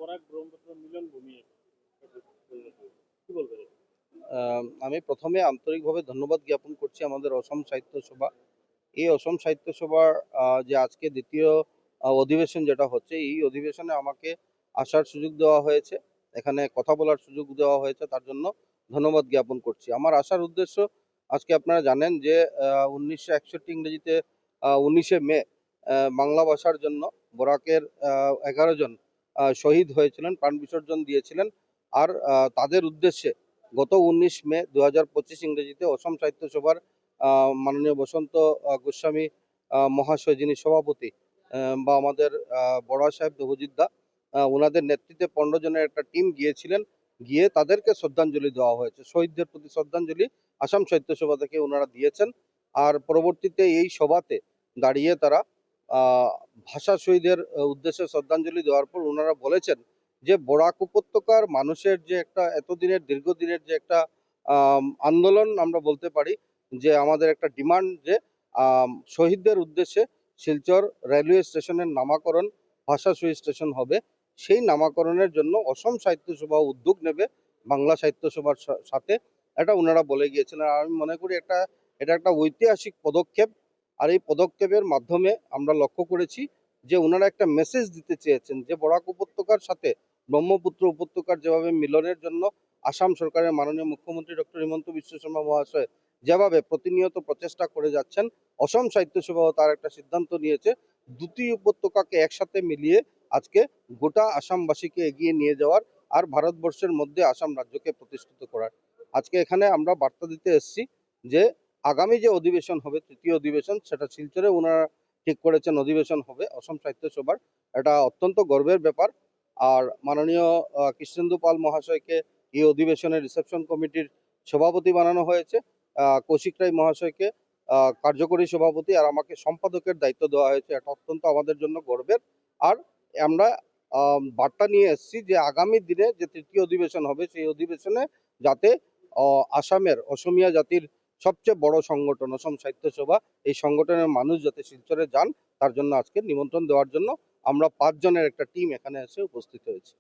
বরাক ব্রহ্মপুত্র মিলন ভূমি কি বলবেন? আমি প্রথমে আন্তরিকভাবে ধন্যবাদ জ্ঞাপন করছি আমাদের অসম সাহিত্য সভা। এই অসম সাহিত্য সভার যে আজকে দ্বিতীয় অধিবেশন যেটা হচ্ছে, এই অধিবেশনে আমাকে আসার সুযোগ দেওয়া হয়েছে, এখানে কথা বলার সুযোগ দেওয়া হয়েছে, তার জন্য ধন্যবাদ জ্ঞাপন করছি। আমার আসার উদ্দেশ্য, আজকে আপনারা জানেন যে 1961 ইংরেজিতে 19শে মে বাংলা ভাষার জন্য বরাকের 11 জন শহীদ হয়েছিলেন, প্রাণ বিসর্জন দিয়েছিলেন। আর তাদের উদ্দেশ্যে গত 19 মে 2025 ইংরেজিতে অসম সাহিত্য সভার মাননীয় বসন্ত গোস্বামী মহাশয়, যিনি সভাপতি, বা আমাদের বড়া সাহেব দেবজিৎ দা, ওনাদের নেতৃত্বে 15 জনের একটা টিম গিয়েছিলেন। গিয়ে তাদেরকে শ্রদ্ধাঞ্জলি দেওয়া হয়েছে, শহীদদের প্রতি শ্রদ্ধাঞ্জলি আসাম সাহিত্য সভা থেকে ওনারা দিয়েছেন। আর পরবর্তীতে এই সভাতে দাঁড়িয়ে তারা ভাষা শহীদের উদ্দেশ্যে শ্রদ্ধাঞ্জলি দেওয়ার পর ওনারা বলেছেন যে বরাক উপত্যকার মানুষের যে একটা এতদিনের দীর্ঘদিনের যে একটা আন্দোলন, আমরা বলতে পারি যে আমাদের একটা ডিমান্ড, যে শহীদদের উদ্দেশ্যে শিলচর রেলওয়ে স্টেশনের নামকরণ ভাষা শহীদ স্টেশন হবে, সেই নামকরণের জন্য অসম সাহিত্য সভা উদ্যোগ নেবে বাংলা সাহিত্য সভার সাথে, এটা ওনারা বলে গিয়েছিলেন। আর আমি মনে করি এটা একটা ঐতিহাসিক পদক্ষেপ। আর এই পদক্ষেপের মাধ্যমে আমরা লক্ষ্য করেছি যে ওনারা একটা মেসেজ দিতে চেয়েছেন যে বরাক উপত্যকার সাথে ব্রহ্মপুত্র উপত্যকার যেভাবে মিলনের জন্য আসাম সরকারের মাননীয় মুখ্যমন্ত্রী ডক্টর হিমন্ত বিশ্ব শর্মা মহাশয় যেভাবে প্রতিনিয়ত প্রচেষ্টা করে যাচ্ছেন, অসম সাহিত্য সভাও তার একটা সিদ্ধান্ত নিয়েছে দুটি উপত্যকাকে একসাথে মিলিয়ে আজকে গোটা আসামবাসীকে এগিয়ে নিয়ে যাওয়ার, আর ভারতবর্ষের মধ্যে আসাম রাজ্যকে প্রতিষ্ঠিত করার। আজকে এখানে আমরা বার্তা দিতে এসেছি যে আগামী যে অধিবেশন হবে, তৃতীয় অধিবেশন, সেটা শিলচরে ওনারা ঠিক করেছেন অধিবেশন হবে অসম সাহিত্য সভার। এটা অত্যন্ত গর্বের ব্যাপার। আর মাননীয় কৃষ্ণেন্দু পাল মহাশয়কে এই অধিবেশনের রিসেপশন কমিটির সভাপতি বানানো হয়েছে, কৌশিক রায় মহাশয়কে কার্যকরী সভাপতি, আর আমাকে সম্পাদকের দায়িত্ব দেওয়া হয়েছে। এটা অত্যন্ত আমাদের জন্য গর্বের। আর আমরা বার্তা নিয়ে এসেছি যে আগামী দিনে যে তৃতীয় অধিবেশন হবে, সেই অধিবেশনে যাতে আসামের অসমিয়া জাতির সবচেয়ে বড় সংগঠন অসম সাহিত্য সভা, এই সংগঠনের মানুষ যাতে শিলচরে যান, তার জন্য আজকে নিমন্ত্রণ দেওয়ার জন্য আমরা 5 জনের একটা টিম এখানে এসে উপস্থিত হয়েছি।